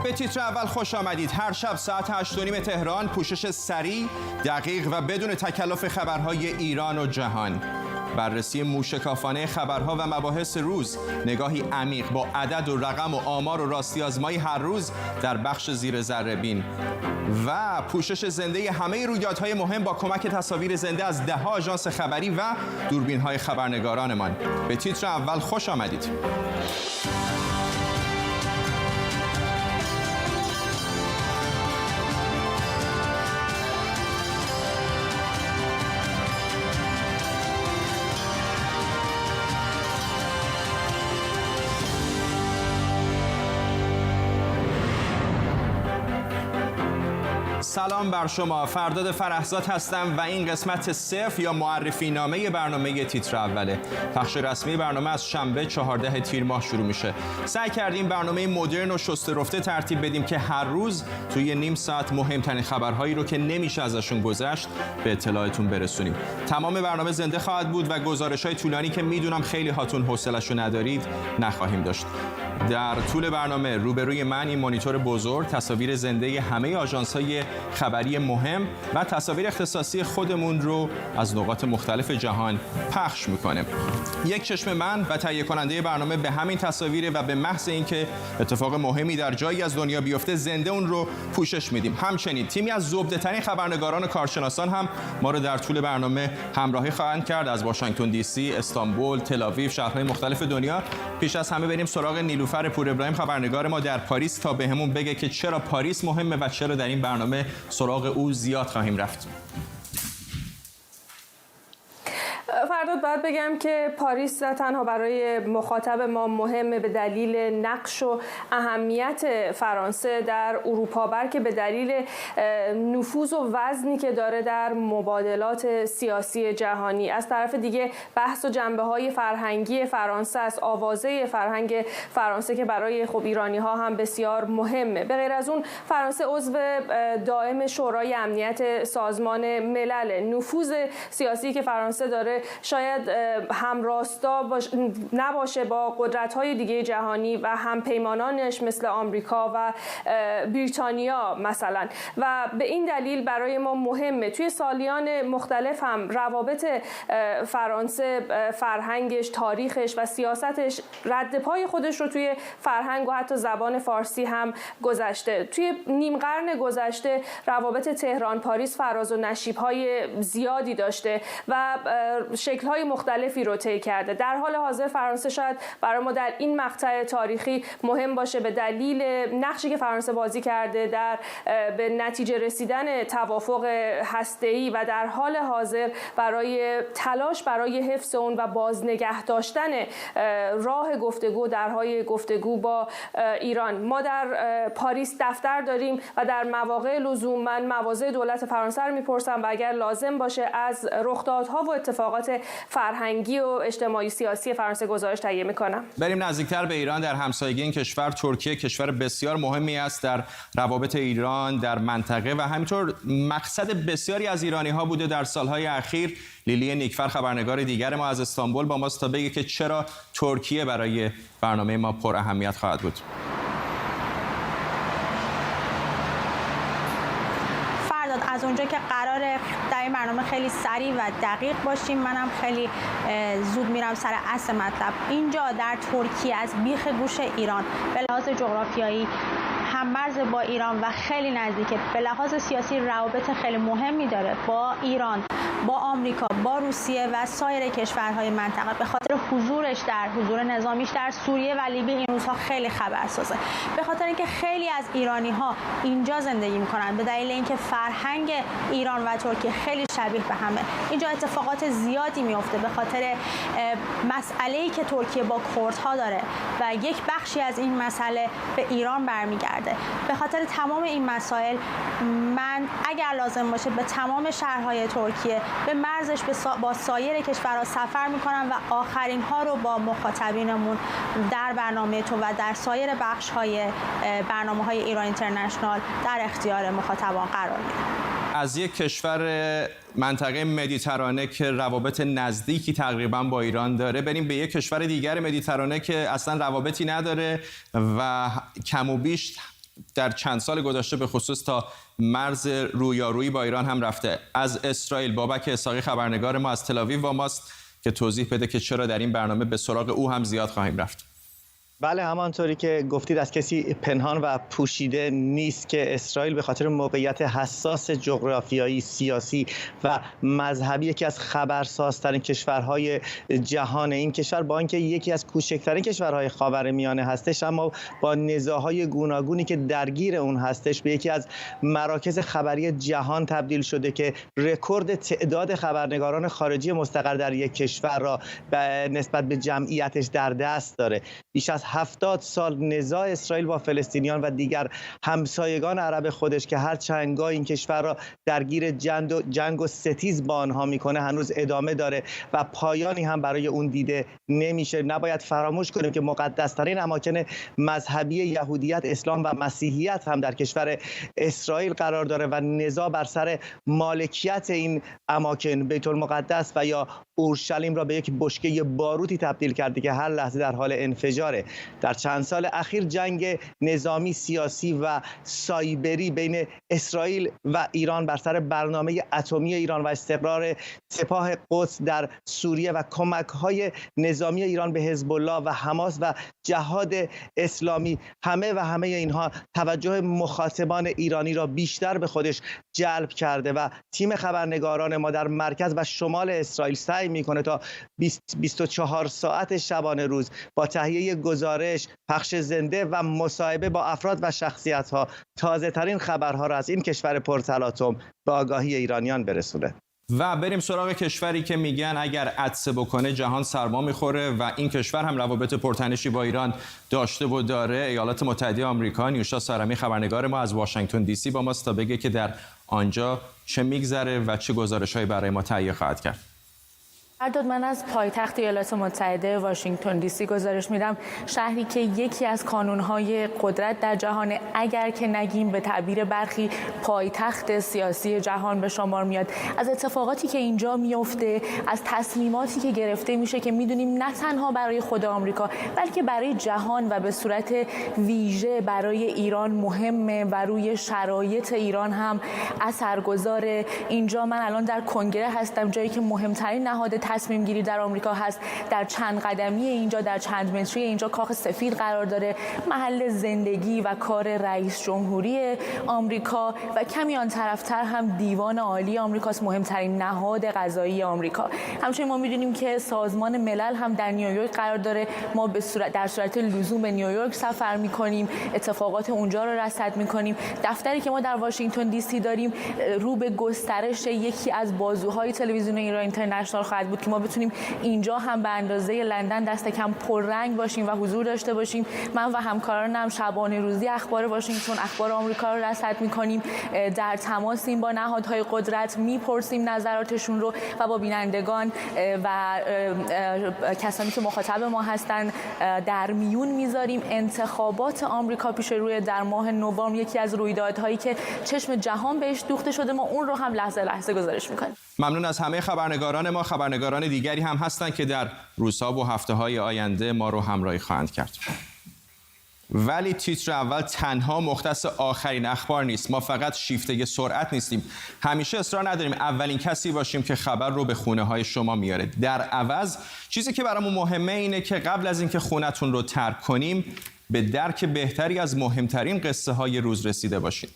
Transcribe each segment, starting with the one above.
به تیتر اول خوش آمدید. هر شب ساعت 8:30 تهران پوشش سریع، دقیق و بدون تکلف خبرهای ایران و جهان. بررسی موشکافانه خبرها و مباحث روز، نگاهی عمیق با عدد و رقم و آمار و راستی آزمایی هر روز در بخش زیر ذره بین و پوشش زنده همه رویدادهای مهم با کمک تصاویر زنده از ده‌ها آژانس خبری و دوربین‌های خبرنگارانمان. به تیتر اول خوش آمدید. سلام بر شما، فرداد فرحزاد هستم و این قسمت صفر یا معرفی نامه برنامه تیتر اوله. پخش رسمی برنامه از شنبه 14 تیر ماه شروع میشه. سعی کردیم برنامه مدرن و شسته رفته ترتیب بدیم که هر روز توی نیم ساعت مهمترین خبرهایی رو که نمیشه ازشون گذشت به اطلاعتون برسونیم. تمام برنامه زنده خواهد بود و گزارش‌های طولانی که میدونم خیلی هاتون حوصله‌شو ندارید نخواهیم داشت. در طول برنامه روبروی من این مانیتور بزرگ تصاویر زنده همه آژانس‌های خبری مهم و تصاویر اختصاصی خودمون رو از نقاط مختلف جهان پخش میکنه. یک چشم من و تهیه کننده برنامه به همین تصاویر و به محض اینکه اتفاق مهمی در جایی از دنیا بیفته زنده اون رو پوشش میدیم. همچنین تیمی از زبده‌ترین خبرنگاران و کارشناسان هم ما رو در طول برنامه همراهی خواهند کرد از واشنگتن دی سی، استانبول، تل‌آویو، شهرهای مختلف دنیا. پیش از همه بریم سراغ نیلوفر پور ابراهیم خبرنگار ما در پاریس تا بهمون بگه که چرا پاریس مهمه و چرا در این برنامه سراغ او زیاد خواهیم رفت. فرداد باید بگم که پاریس نه تنها برای مخاطب ما مهمه به دلیل نقش و اهمیت فرانسه در اروپا، بلکه به دلیل نفوذ و وزنی که داره در مبادلات سیاسی جهانی. از طرف دیگه بحث و جنبه‌های فرهنگی فرانسه است، آوازه فرهنگ فرانسه که برای ایرانی‌ها هم بسیار مهمه. به غیر از اون فرانسه عضو دائم شورای امنیت سازمان ملل. نفوذ سیاسی که فرانسه داره شاید همراستا نباشه با قدرت‌های دیگه جهانی و همپیمانانش مثل آمریکا و بریتانیا مثلا، و به این دلیل برای ما مهمه. توی سالیان مختلف هم روابط فرانسه، فرهنگش، تاریخش و سیاستش رد پای خودش رو توی فرهنگ و حتی زبان فارسی هم گذاشته. توی نیم قرن گذشته روابط تهران پاریس فراز و نشیب‌های زیادی داشته و شکل‌های مختلفی رو طی کرده. در حال حاضر فرانسه شاید برای ما در این مقطع تاریخی مهم باشه به دلیل نقشی که فرانسه بازی کرده در به نتیجه رسیدن توافق هسته‌ای و در حال حاضر برای تلاش برای حفظ اون و بازنگه داشتن راه گفتگو، درهای گفتگو با ایران. ما در پاریس دفتر داریم و در مواقع لزوم من مواضع دولت فرانسه رو میپرسم و اگر لازم باشه از رخدادها و اتفاقات فرهنگی و اجتماعی سیاسی فرانسه گزارش تهیه میکنم. بریم نزدیکتر به ایران. در همسایگی این کشور ترکیه کشور بسیار مهمی است در روابط ایران در منطقه و همینطور مقصد بسیاری از ایرانی ها بوده در سالهای اخیر. لیلی نیکفر خبرنگار دیگر ما از استانبول با ماست تا بگه که چرا ترکیه برای برنامه ما پر اهمیت خواهد بود. از اونجا که قراره در این برنامه خیلی سریع و دقیق باشیم، منم خیلی زود میرم سر اصل مطلب. اینجا در ترکیه از بیخ گوش ایران به لحاظ جغرافیایی هم‌مرز با ایران و خیلی نزدیکه. به لحاظ سیاسی روابط خیلی مهمی داره با ایران، با آمریکا، با روسیه و سایر کشورهای منطقه. به خاطر حضور نظامیش در سوریه و لیبی این روزها خیلی خبرسازه. به خاطر اینکه خیلی از ایرانی‌ها اینجا زندگی می‌کنن، به دلیل اینکه فرهنگ ایران و ترکیه خیلی شبیه به همه. اینجا اتفاقات زیادی میفته به خاطر مسئله‌ای که ترکیه با کردها داره و یک بخشی از این مسئله به ایران برمیگرده. به خاطر تمام این مسائل من اگر لازم باشه به تمام شهرهای ترکیه، به مرزش با سایر کشورها سفر میکنم و آخرین ها رو با مخاطبینمون در برنامه تو و در سایر بخش‌های برنامه‌های ایران اینترنشنال در اختیار مخاطبان قرار میدم. از یک کشور منطقه مدیترانه که روابط نزدیکی تقریبا با ایران داره بریم به یک کشور دیگر مدیترانه که اصلا روابطی نداره و کم و بیش در چند سال گذشته به خصوص تا مرز رویارویی با ایران هم رفته. از اسرائیل بابک اسحاقی خبرنگار ما از تل‌آویو با ماست که توضیح بده که چرا در این برنامه به سراغ او هم زیاد خواهیم رفت. بله، همانطوری که گفتید از کسی پنهان و پوشیده نیست که اسرائیل به خاطر موقعیت حساس جغرافیایی، سیاسی و مذهبی یکی از خبرسازترین کشورهای جهان. این کشور با اینکه یکی از کوچکترین کشورهای خاورمیانه هستش، اما با نزاعهای گوناگونی که درگیر اون هستش به یکی از مراکز خبری جهان تبدیل شده که رکورد تعداد خبرنگاران خارجی مستقر در یک کشور را نسبت به جمعیتش در دست داره. بیش از 70 سال نزاع اسرائیل با فلسطینیان و دیگر همسایگان عرب خودش که هر چندگاه این کشور را درگیر جنگ و ستیز با آنها میکنه هنوز ادامه داره و پایانی هم برای اون دیده نمیشه. نباید فراموش کنیم که مقدس‌ترین اماکن مذهبی یهودیت، اسلام و مسیحیت هم در کشور اسرائیل قرار داره و نزاع بر سر مالکیت این اماکن، بیت المقدس و یا اورشلیم را به یک بشکه باروتی تبدیل کرده که هر لحظه در حال انفجاره. در چند سال اخیر جنگ نظامی، سیاسی و سایبری بین اسرائیل و ایران بر سر برنامه اتمی ایران و استقرار سپاه قدس در سوریه و کمک‌های نظامی ایران به حزب الله و حماس و جهاد اسلامی، همه اینها توجه مخاطبان ایرانی را بیشتر به خودش جلب کرده و تیم خبرنگاران ما در مرکز و شمال اسرائیل سعی میکنه تا 24 ساعت شبانه روز با تهیه گزارش، پخش زنده و مصاحبه با افراد و شخصیت‌ها تازه ترین خبرها را از این کشور پرتلاطم به آگاهی ایرانیان برسونه. و بریم سراغ کشوری که میگن اگر عطسه بکنه جهان سرما میخوره و این کشور هم روابط پرتنشی با ایران داشته و داره. ایالات متحده آمریکا. نیوشا سارمی خبرنگار ما از واشنگتن دی سی با ماست تا بگه که در آنجا چه میگذره و چه گزارش‌هایی برای ما تهیه خواهد کرد. فرداد، من از پایتخت ایالات متحده واشنگتن دی سی گزارش میدم، شهری که یکی از کانونهای قدرت در جهان، اگر که نگیم به تعبیر برخی پایتخت سیاسی جهان به شمار میاد. از اتفاقاتی که اینجا میفته، از تصمیماتی که گرفته میشه که میدونیم نه تنها برای خود آمریکا بلکه برای جهان و به صورت ویژه برای ایران مهمه و روی شرایط ایران هم اثرگذاره. اینجا من الان در کنگره هستم، جایی که مهمترین نهاد تصمیم گیری در آمریکا هست. در چند قدمی اینجا، در چند متری اینجا کاخ سفید قرار داره، محل زندگی و کار رئیس جمهوری آمریکا و کمی آن طرفتر هم دیوان عالی آمریکاست، مهمترین نهاد قضایی آمریکا. همچنین ما میدونیم که سازمان ملل هم در نیویورک قرار داره. ما در صورت لزوم به نیویورک سفر میکنیم، اتفاقات اونجا رو رصد میکنیم. دفتری که ما در واشنگتن دی سی داریم رو به گسترش یکی از بازوهای تلویزیون ایران اینترنشنال خواهد بود که ما بتونیم اینجا هم به اندازه لندن دست کم پررنگ باشیم و حضور داشته باشیم. من و همکارانم شبانه روزی اخبار واشنگتن، اخبار آمریکا رو رصد می‌کنیم، در تماسیم با نهادهای قدرت، میپرسیم نظراتشون رو و با بینندگان و کسانی که مخاطب ما هستن در میون میذاریم. انتخابات آمریکا پیش روی در ماه نوامبر یکی از رویدادهایی که چشم جهان بهش دوخته شده، ما اون رو هم لحظه لحظه گزارش می‌کنیم. ممنون از همه خبرنگاران ما. خبرنگاران دیگری هم هستند که در روزها و هفته‌های آینده ما رو همراهی خواهند کرد. ولی تیتر اول تنها مختص آخرین اخبار نیست. ما فقط شیفته سرعت نیستیم. همیشه اصرار نداریم اولین کسی باشیم که خبر رو به خونه‌های شما میاره. در عوض چیزی که برامون مهمه اینه که قبل از اینکه خونتون رو ترک کنیم به درک بهتری از مهمترین قصه های روز رسیده باشیم.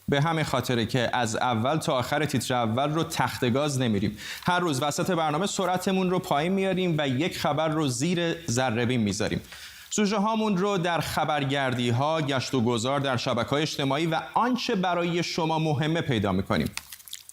به همین خاطره که از اول تا آخر تیتر اول رو تخته‌گاز نمیریم. هر روز وسط برنامه سرعتمون رو پایین میاریم و یک خبر رو زیر ذره‌بین میذاریم. سوژه هامون رو در خبرگردی ها، گشت و گذار در شبکه‌های اجتماعی و آنچه برای شما مهمه پیدا میکنیم.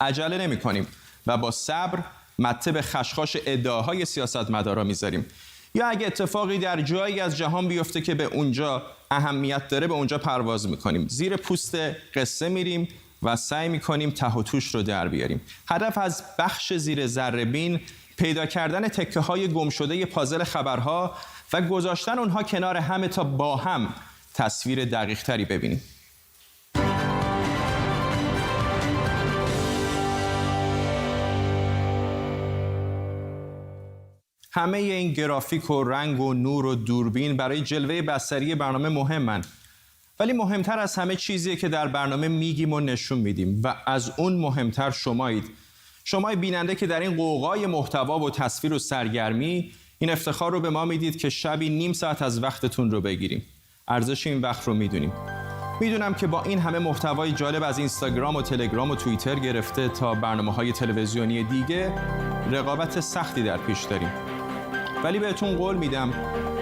عجله نمی‌کنیم و با صبر مته به خشخاش ادعاهای سیاستمدارا میذاریم. یا اگه اتفاقی در جایی از جهان بیفته که به اونجا اهمیت داره، به اونجا پرواز میکنیم. زیر پوست قصه میریم و سعی میکنیم ته و توش رو در بیاریم. هدف از بخش زیر ذره‌بین پیدا کردن تکه های گم شده پازل خبرها و گذاشتن اونها کنار هم تا با هم تصویر دقیق تری ببینیم. همه این گرافیک و رنگ و نور و دوربین برای جلوه بصری برنامه مهمن، ولی مهمتر از همه چیزیه که در برنامه میگیم و نشون میدیم و از اون مهمتر شمایید. شمای بیننده که در این قوقای محتوا و تصویر و سرگرمی این افتخار رو به ما میدید که شبی نیم ساعت از وقتتون رو بگیریم. ارزش این وقت رو میدونیم. میدونم که با این همه محتوای جالب از اینستاگرام و تلگرام و توییتر گرفته تا برنامه‌های تلویزیونی دیگه رقابت سختی در پیش داریم. ولی بهتون قول میدم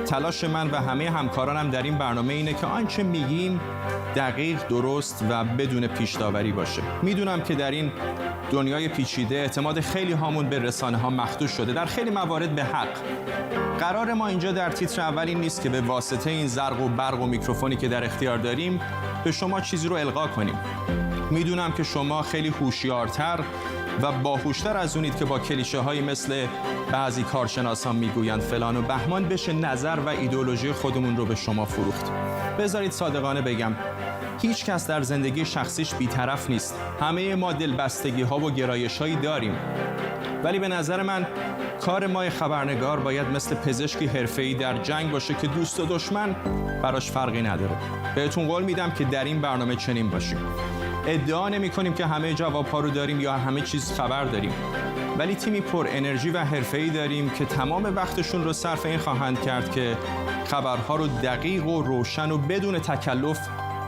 تلاش من و همه همکارانم در این برنامه اینه که آنچه میگیم دقیق، درست و بدون پیش داوری باشه. میدونم که در این دنیای پیچیده اعتماد خیلی هامون به رسانه ها مخدوش شده، در خیلی موارد به حق. قرار ما اینجا در تیتر اول این نیست که به واسطه این زرق و برق و میکروفونی که در اختیار داریم به شما چیزی رو القا کنیم. میدونم که شما خیلی هوشیارتر و باهوشتر از اونید که با کلیشه های مثل بعضی کارشناسان میگویند فلان و بهمان بشه نظر و ایدئولوژی خودمون رو به شما فروخت. بذارید صادقانه بگم هیچ کس در زندگی شخصیش بی‌طرف نیست. همه ما دلبستگی ها و گرایش هایی داریم. ولی به نظر من کار ما خبرنگار باید مثل پزشکی حرفه‌ای در جنگ باشه که دوست و دشمن براش فرقی نداره. بهتون قول میدم که در این برنامه چنین باشیم. ادعا نمی‌کنیم که همه جواب‌ها رو داریم یا همه چیز خبر داریم، ولی تیمی پر انرژی و حرفه‌ای داریم که تمام وقتشون رو صرف این خواهند کرد که خبرها رو دقیق و روشن و بدون تکلف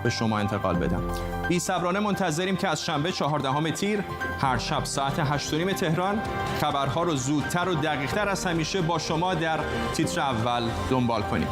به شما انتقال بدم. بی‌صبرانه منتظریم که از شنبه 14 تیر هر شب ساعت 8:30 تهران خبرها رو زودتر و دقیق‌تر از همیشه با شما در تیتر اول دنبال کنیم.